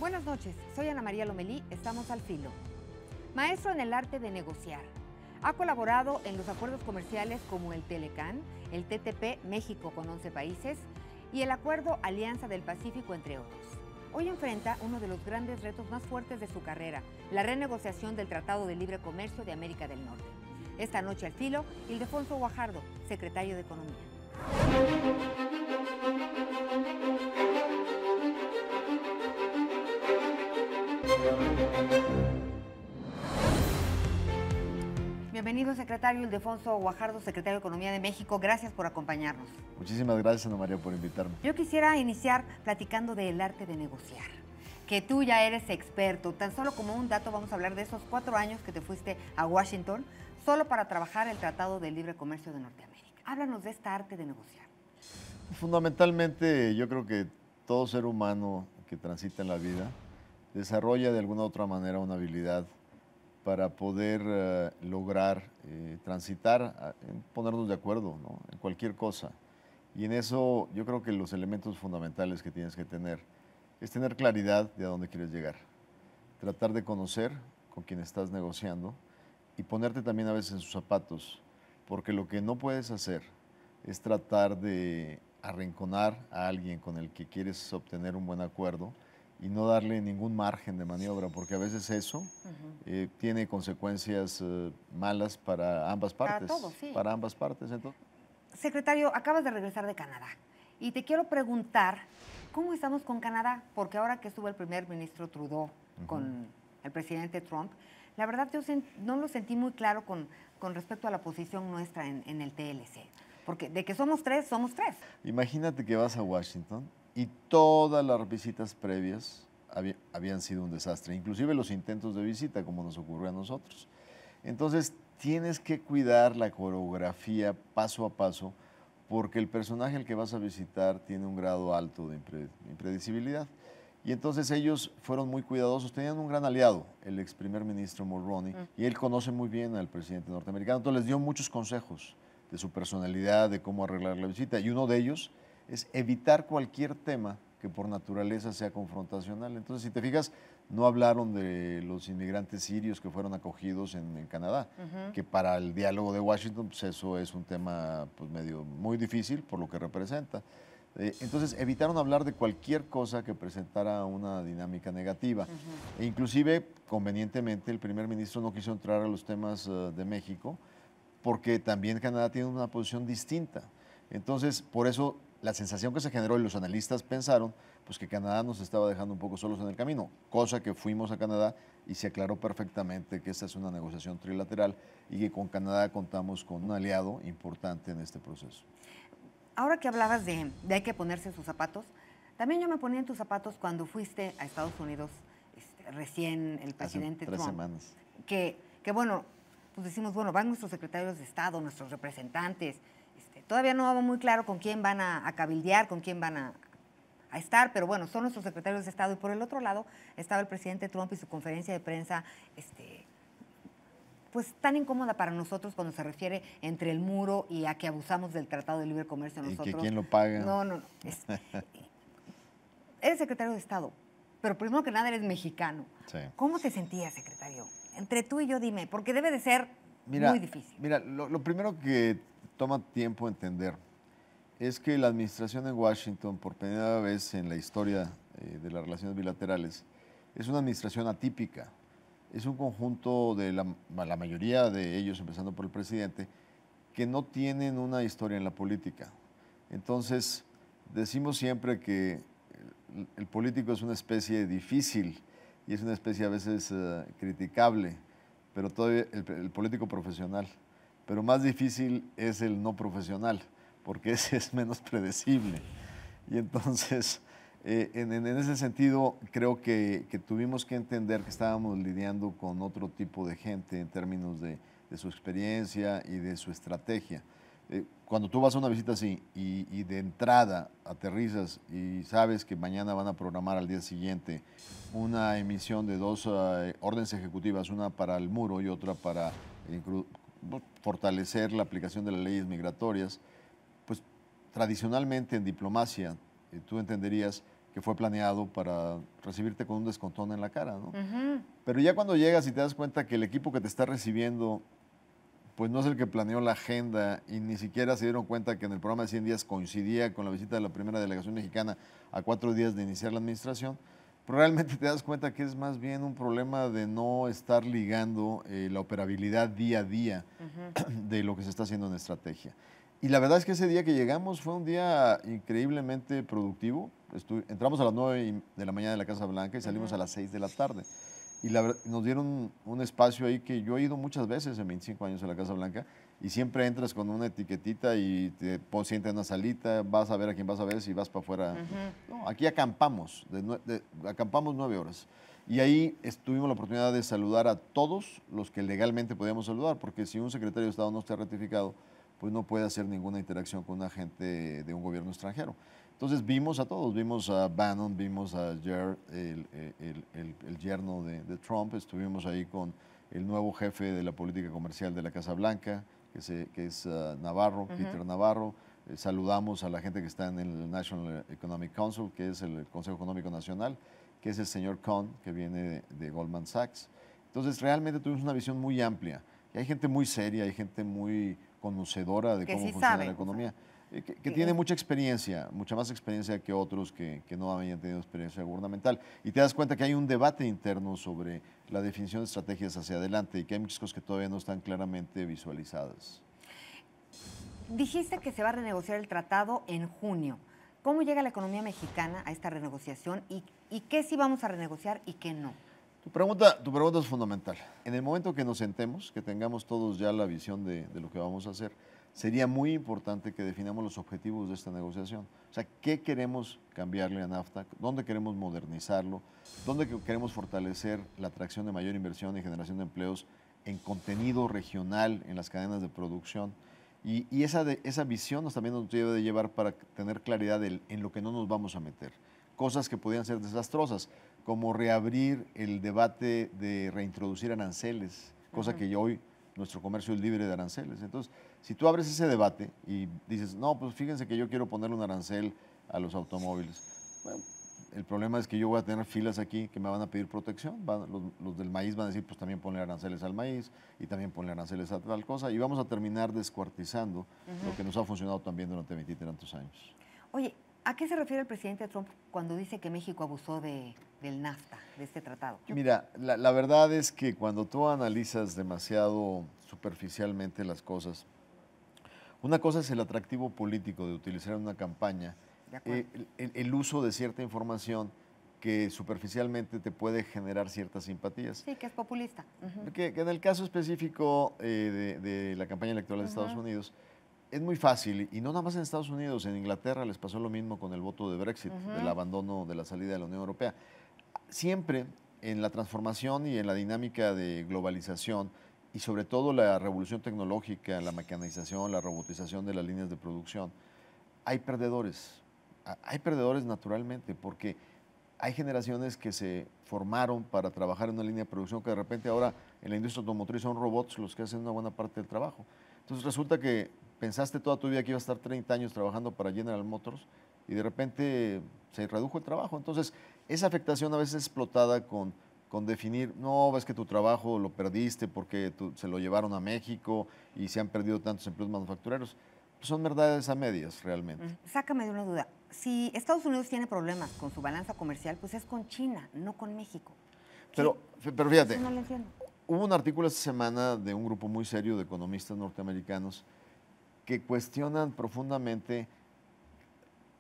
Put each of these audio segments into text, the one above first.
Buenas noches, soy Ana María Lomelí, estamos al filo. Maestro en el arte de negociar. Ha colaborado en los acuerdos comerciales como el Telecán, el TTP México con 11 países y el Acuerdo Alianza del Pacífico, entre otros. Hoy enfrenta uno de los grandes retos más fuertes de su carrera, la renegociación del Tratado de Libre Comercio de América del Norte. Esta noche al filo, Ildefonso Guajardo, secretario de Economía. Bienvenido, secretario Ildefonso Guajardo, secretario de Economía de México. Gracias por acompañarnos. Muchísimas gracias, Ana María, por invitarme. Yo quisiera iniciar platicando del arte de negociar, que tú ya eres experto. Tan solo como un dato, vamos a hablar de esos 4 años que te fuiste a Washington solo para trabajar el Tratado de Libre Comercio de Norteamérica. Háblanos de esta arte de negociar. Fundamentalmente, yo creo que todo ser humano que transita en la vida desarrolla de alguna u otra manera una habilidad para poder lograr transitar, ponernos de acuerdo, ¿no?, en cualquier cosa. Y en eso yo creo que los elementos fundamentales que tienes que tener es tener claridad de a dónde quieres llegar, tratar de conocer con quien estás negociando y ponerte también a veces en sus zapatos, porque lo que no puedes hacer es tratar de arrinconar a alguien con el que quieres obtener un buen acuerdo y no darle ningún margen de maniobra, porque a veces eso tiene consecuencias malas para ambas partes. Para todos, sí. Para ambas partes. Entonces. Secretario, acabas de regresar de Canadá y te quiero preguntar, ¿cómo estamos con Canadá? Porque ahora que estuvo el primer ministro Trudeau con el presidente Trump, la verdad yo no lo sentí muy claro con respecto a la posición nuestra en el TLC. Porque de que somos tres, somos tres. Imagínate que vas a Washington y todas las visitas previas habían sido un desastre, inclusive los intentos de visita, como nos ocurrió a nosotros. Entonces, tienes que cuidar la coreografía paso a paso, porque el personaje al que vas a visitar tiene un grado alto de impredecibilidad. Y entonces ellos fueron muy cuidadosos, tenían un gran aliado, el ex primer ministro Mulroney, y él conoce muy bien al presidente norteamericano, entonces les dio muchos consejos de su personalidad, de cómo arreglar la visita, y uno de ellos es evitar cualquier tema que por naturaleza sea confrontacional. Entonces, si te fijas, no hablaron de los inmigrantes sirios que fueron acogidos en Canadá, que para el diálogo de Washington, pues eso es un tema pues, muy difícil por lo que representa. Entonces, evitaron hablar de cualquier cosa que presentara una dinámica negativa. E inclusive, convenientemente, el primer ministro no quiso entrar a los temas de México, porque también Canadá tiene una posición distinta. Entonces, por eso la sensación que se generó y los analistas pensaron pues que Canadá nos estaba dejando un poco solos en el camino, cosa que fuimos a Canadá y se aclaró perfectamente que esta es una negociación trilateral y que con Canadá contamos con un aliado importante en este proceso. Ahora que hablabas de hay que ponerse en sus zapatos, también yo me ponía en tus zapatos cuando fuiste a Estados Unidos recién el presidente Hace 3 Trump. semanas. Que bueno, pues decimos, bueno, van nuestros secretarios de Estado, nuestros representantes. Todavía no va muy claro con quién van a cabildear, con quién van a estar, pero bueno, son nuestros secretarios de Estado. Y por el otro lado estaba el presidente Trump y su conferencia de prensa, pues tan incómoda para nosotros cuando se refiere entre el muro y a que abusamos del Tratado de Libre Comercio nosotros. ¿Y que quién lo paga? No. Eres secretario de Estado, pero primero que nada eres mexicano. Sí. ¿Cómo te sentías, secretario? Entre tú y yo, dime, porque debe de ser muy difícil. Mira, lo primero que toma tiempo entender es que la administración en Washington, por primera vez en la historia de las relaciones bilaterales, es una administración atípica. Es un conjunto de la mayoría de ellos, empezando por el presidente, que no tienen una historia en la política. Entonces, decimos siempre que el político es una especie difícil y es una especie a veces criticable, pero todavía el político profesional. Pero más difícil es el no profesional, porque ese es menos predecible. Y entonces, en ese sentido, creo que tuvimos que entender que estábamos lidiando con otro tipo de gente en términos de su experiencia y de su estrategia. Cuando tú vas a una visita así y de entrada aterrizas y sabes que mañana van a programar al día siguiente una emisión de 2 órdenes ejecutivas, una para el muro y otra para fortalecer la aplicación de las leyes migratorias, pues tradicionalmente en diplomacia tú entenderías que fue planeado para recibirte con un descontón en la cara, ¿no? Ujú. Pero ya cuando llegas y te das cuenta que el equipo que te está recibiendo, pues no es el que planeó la agenda y ni siquiera se dieron cuenta que en el programa de 100 días coincidía con la visita de la primera delegación mexicana a 4 días de iniciar la administración, pero realmente te das cuenta que es más bien un problema de no estar ligando la operabilidad día a día de lo que se está haciendo en estrategia. Y la verdad es que ese día que llegamos fue un día increíblemente productivo. Entramos a las 9 de la mañana de la Casa Blanca y salimos a las 6 de la tarde. Y nos dieron un espacio ahí que yo he ido muchas veces en 25 años a la Casa Blanca y siempre entras con una etiquetita y te sientas en una salita, vas a ver a quién vas a ver si vas para afuera. No, aquí acampamos, acampamos 9 horas. Y ahí tuvimos la oportunidad de saludar a todos los que legalmente podíamos saludar, porque si un secretario de Estado no está ratificado, pues no puede hacer ninguna interacción con un agente de un gobierno extranjero. Entonces vimos a todos, vimos a Bannon, vimos a Jared, el yerno de Trump, estuvimos ahí con el nuevo jefe de la política comercial de la Casa Blanca, que es Navarro, Peter Navarro. Saludamos a la gente que está en el National Economic Council, que es el Consejo Económico Nacional, que es el señor Cohn, que viene de Goldman Sachs. Entonces realmente tuvimos una visión muy amplia. Y hay gente muy seria, hay gente muy conocedora de Que cómo sí funciona sabe, la o sea, economía, que tiene mucha experiencia, mucha más experiencia que otros que no habían tenido experiencia gubernamental. Y te das cuenta que hay un debate interno sobre la definición de estrategias hacia adelante y que hay muchas cosas que todavía no están claramente visualizadas. Dijiste que se va a renegociar el tratado en junio. ¿Cómo llega la economía mexicana a esta renegociación y qué sí vamos a renegociar y qué no? Tu pregunta es fundamental. En el momento que nos sentemos, que tengamos todos ya la visión de lo que vamos a hacer, sería muy importante que definamos los objetivos de esta negociación. O sea, ¿qué queremos cambiarle a NAFTA? ¿Dónde queremos modernizarlo? ¿Dónde queremos fortalecer la atracción de mayor inversión y generación de empleos en contenido regional en las cadenas de producción? Y esa visión también nos debe de llevar para tener claridad en lo que no nos vamos a meter. Cosas que podrían ser desastrosas, como reabrir el debate de reintroducir aranceles, cosa que hoy nuestro comercio es libre de aranceles. Entonces, si tú abres ese debate y dices, no, pues fíjense que yo quiero ponerle un arancel a los automóviles, bueno, el problema es que yo voy a tener filas aquí que me van a pedir protección. Los del maíz van a decir, pues también ponle aranceles al maíz y también ponle aranceles a tal cosa. Y vamos a terminar descuartizando lo que nos ha funcionado también durante 20 y tantos años. Oye, ¿a qué se refiere el presidente Trump cuando dice que México abusó del NAFTA, de este tratado? Mira, la verdad es que cuando tú analizas demasiado superficialmente las cosas, una cosa es el atractivo político de utilizar en una campaña el uso de cierta información que superficialmente te puede generar ciertas simpatías. Sí, que es populista. Que en el caso específico de la campaña electoral de Estados Unidos, es muy fácil, y no nada más en Estados Unidos, en Inglaterra les pasó lo mismo con el voto de Brexit, del abandono de la salida de la Unión Europea. Siempre en la transformación y en la dinámica de globalización, y sobre todo la revolución tecnológica, la mecanización, la robotización de las líneas de producción, hay perdedores. Hay perdedores naturalmente, porque hay generaciones que se formaron para trabajar en una línea de producción que de repente ahora en la industria automotriz son robots los que hacen una buena parte del trabajo. Entonces resulta que pensaste toda tu vida que ibas a estar 30 años trabajando para General Motors y de repente se redujo el trabajo. Entonces esa afectación a veces es explotada con definir, no, ves que tu trabajo lo perdiste porque se lo llevaron a México y se han perdido tantos empleos manufactureros. Son verdades a medias realmente. Sácame de una duda. Si Estados Unidos tiene problemas con su balanza comercial, pues es con China, no con México. Pero fíjate, Eso no lo entiendo. Hubo un artículo esta semana de un grupo muy serio de economistas norteamericanos que cuestionan profundamente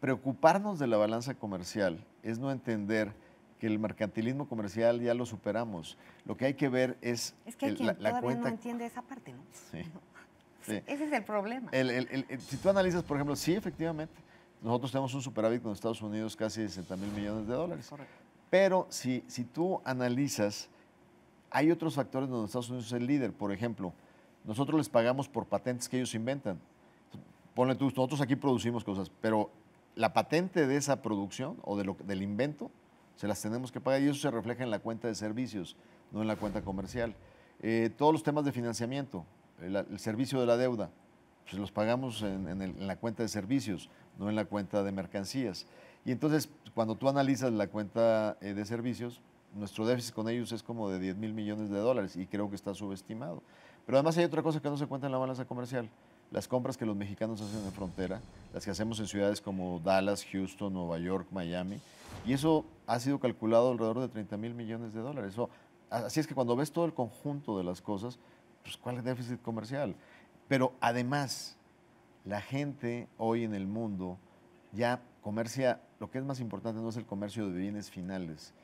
preocuparnos de la balanza comercial es no entender que el mercantilismo comercial ya lo superamos. Lo que hay que ver es que hay quien todavía no entiende esa parte, ¿no? Sí. Sí. Ese es el problema. Si tú analizas, por ejemplo, sí, efectivamente, nosotros tenemos un superávit con Estados Unidos casi de 60,000 millones de dólares. Correcto. Pero si tú analizas, hay otros factores donde Estados Unidos es el líder. Por ejemplo, nosotros les pagamos por patentes que ellos inventan. Ponle tú, nosotros aquí producimos cosas, pero la patente de esa producción o del invento se las tenemos que pagar y eso se refleja en la cuenta de servicios, no en la cuenta comercial. Todos los temas de financiamiento, el servicio de la deuda, pues los pagamos en la cuenta de servicios, no en la cuenta de mercancías. Y entonces, cuando tú analizas la cuenta de servicios, nuestro déficit con ellos es como de 10,000 millones de dólares y creo que está subestimado. Pero además hay otra cosa que no se cuenta en la balanza comercial. Las compras que los mexicanos hacen en frontera, las que hacemos en ciudades como Dallas, Houston, Nueva York, Miami, y eso ha sido calculado alrededor de 30,000 millones de dólares. Así es que cuando ves todo el conjunto de las cosas, pues ¿cuál es el déficit comercial? Pero además, la gente hoy en el mundo ya comercia, lo que es más importante no es el comercio de bienes finales,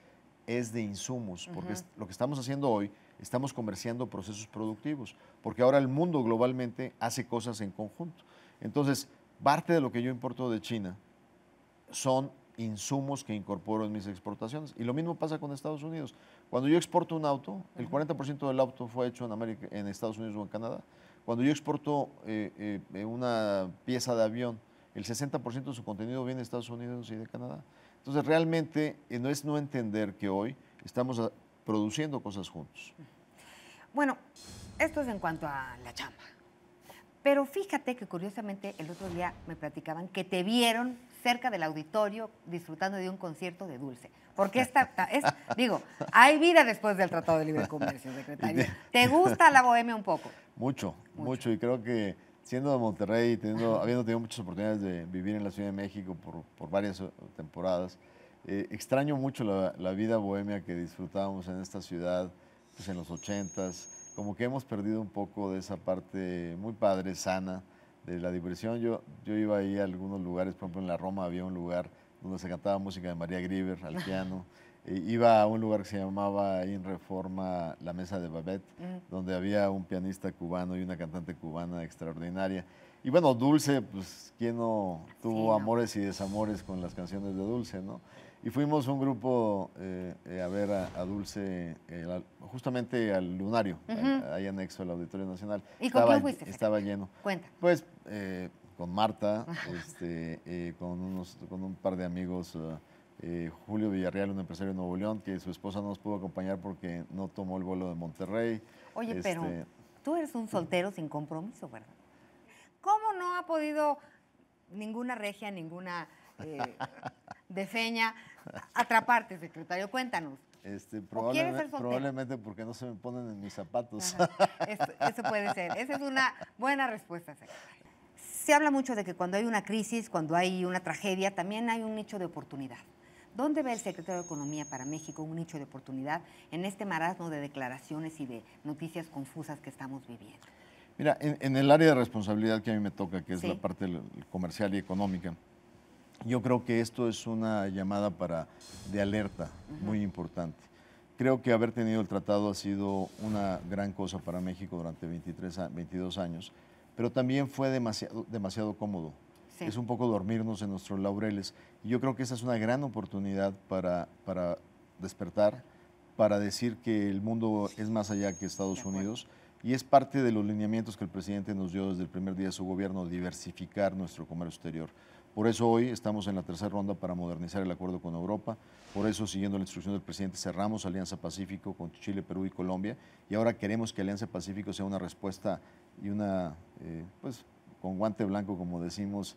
es de insumos, porque lo que estamos haciendo hoy, estamos comerciando procesos productivos, porque ahora el mundo globalmente hace cosas en conjunto. Entonces, parte de lo que yo importo de China son insumos que incorporo en mis exportaciones. Y lo mismo pasa con Estados Unidos. Cuando yo exporto un auto, el 40% del auto fue hecho en Estados Unidos o en Canadá. Cuando yo exporto una pieza de avión, el 60% de su contenido viene de Estados Unidos y de Canadá. Entonces, realmente no es no entender que hoy estamos produciendo cosas juntos. Bueno, esto es en cuanto a la chamba. Pero fíjate que curiosamente el otro día me platicaban que te vieron cerca del auditorio disfrutando de un concierto de Dulce. Porque digo, hay vida después del Tratado de Libre Comercio, secretario. ¿Te gusta la bohemia un poco? Mucho. Y creo que siendo de Monterrey, habiendo tenido muchas oportunidades de vivir en la Ciudad de México por varias temporadas, extraño mucho la vida bohemia que disfrutábamos en esta ciudad, pues en los 80s. Como que hemos perdido un poco de esa parte muy padre, sana, de la diversión. Yo iba ahí a algunos lugares, por ejemplo en la Roma había un lugar donde se cantaba música de María Grieber al piano. Iba a un lugar que se llamaba ahí en Reforma La Mesa de Babette, donde había un pianista cubano y una cantante cubana extraordinaria. Y bueno, Dulce, pues quién no tuvo amores y desamores con las canciones de Dulce, ¿no? Y fuimos un grupo a ver a Dulce justamente al Lunario, ahí anexo al Auditorio Nacional. ¿Y con quién fuiste? Estaba lleno. Cuenta. Pues con Marta, con un par de amigos, Julio Villarreal, un empresario de Nuevo León, que su esposa no nos pudo acompañar porque no tomó el vuelo de Monterrey. Oye, pero tú eres un soltero sin compromiso, ¿verdad? ¿Cómo no ha podido ninguna regia, ninguna defeña atraparte, secretario? Cuéntanos. Probablemente porque no se me ponen en mis zapatos. Eso puede ser. Esa es una buena respuesta, secretario. Se habla mucho de que cuando hay una crisis, cuando hay una tragedia, también hay un nicho de oportunidad. ¿Dónde ve el secretario de Economía para México un nicho de oportunidad en este marasmo de declaraciones y de noticias confusas que estamos viviendo? Mira, en el área de responsabilidad que a mí me toca, que es la parte comercial y económica, yo creo que esto es una llamada de alerta muy importante. Creo que haber tenido el tratado ha sido una gran cosa para México durante 22 años, pero también fue demasiado cómodo. Sí. Es un poco dormirnos en nuestros laureles. Y yo creo que esa es una gran oportunidad para despertar, para decir que el mundo es más allá que Estados Unidos. Y es parte de los lineamientos que el presidente nos dio desde el primer día de su gobierno, diversificar nuestro comercio exterior. Por eso hoy estamos en la tercera ronda para modernizar el acuerdo con Europa. Por eso, siguiendo la instrucción del presidente, cerramos Alianza Pacífico con Chile, Perú y Colombia. Y ahora queremos que Alianza Pacífico sea una respuesta y pues con guante blanco, como decimos,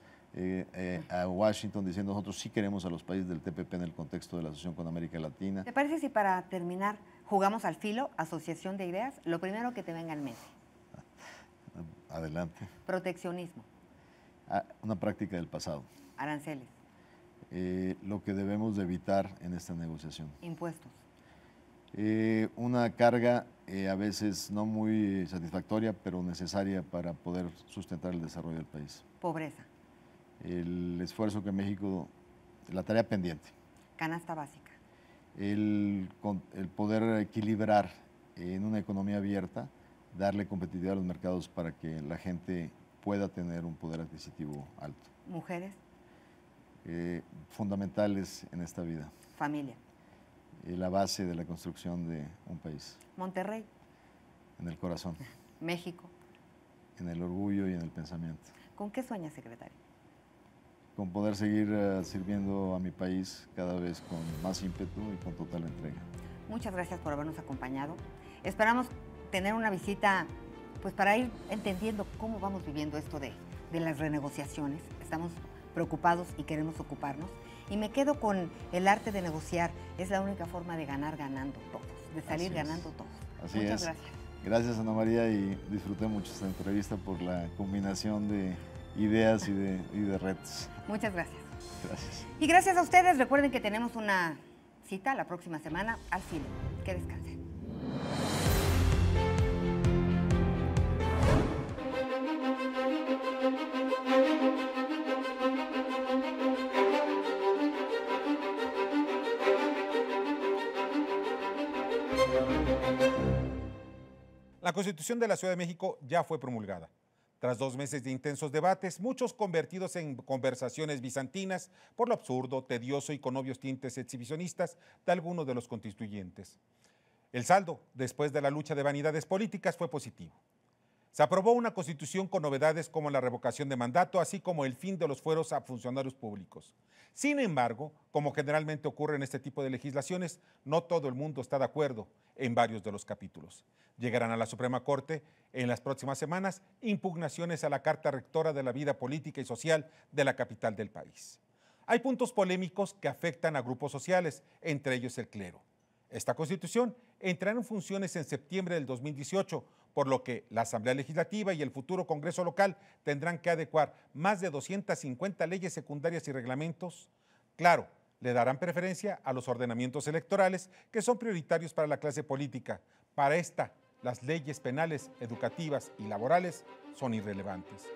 a Washington, diciendo nosotros sí queremos a los países del TPP en el contexto de la asociación con América Latina. ¿Te parece si para terminar jugamos al filo, asociación de ideas? Lo primero que te venga en mente. Adelante. Proteccionismo. Una práctica del pasado. Aranceles. Lo que debemos de evitar en esta negociación. Impuestos. Una carga a veces no muy satisfactoria, pero necesaria para poder sustentar el desarrollo del país. Pobreza. El esfuerzo que México, la tarea pendiente. Canasta básica. El poder equilibrar en una economía abierta, darle competitividad a los mercados para que la gente pueda tener un poder adquisitivo alto. Mujeres. Fundamentales en esta vida. Familia. La base de la construcción de un país. Monterrey. En el corazón. México. En el orgullo y en el pensamiento. ¿Con qué sueña, secretario? Con poder seguir sirviendo a mi país cada vez con más ímpetu y con total entrega. Muchas gracias por habernos acompañado. Esperamos tener una visita pues para ir entendiendo cómo vamos viviendo esto de las renegociaciones. Estamos preocupados y queremos ocuparnos. Y me quedo con el arte de negociar. Es la única forma de ganar ganando todos, de salir ganando todos. Así Muchas es. gracias. Gracias, Ana María, y disfruté mucho esta entrevista por la combinación de ideas y de retos. Muchas gracias. Gracias. Y gracias a ustedes. Recuerden que tenemos una cita la próxima semana al filo. Que descansen. La Constitución de la Ciudad de México ya fue promulgada. Tras 2 meses de intensos debates, muchos convertidos en conversaciones bizantinas por lo absurdo, tedioso y con obvios tintes exhibicionistas de algunos de los constituyentes. El saldo, después de la lucha de vanidades políticas, fue positivo. Se aprobó una constitución con novedades como la revocación de mandato, así como el fin de los fueros a funcionarios públicos. Sin embargo, como generalmente ocurre en este tipo de legislaciones, no todo el mundo está de acuerdo en varios de los capítulos. Llegarán a la Suprema Corte en las próximas semanas impugnaciones a la Carta Rectora de la vida política y social de la capital del país. Hay puntos polémicos que afectan a grupos sociales, entre ellos el clero. Esta Constitución entrará en funciones en septiembre del 2018, por lo que la Asamblea Legislativa y el futuro Congreso local tendrán que adecuar más de 250 leyes secundarias y reglamentos. Claro, le darán preferencia a los ordenamientos electorales que son prioritarios para la clase política. Para esta, las leyes penales, educativas y laborales son irrelevantes.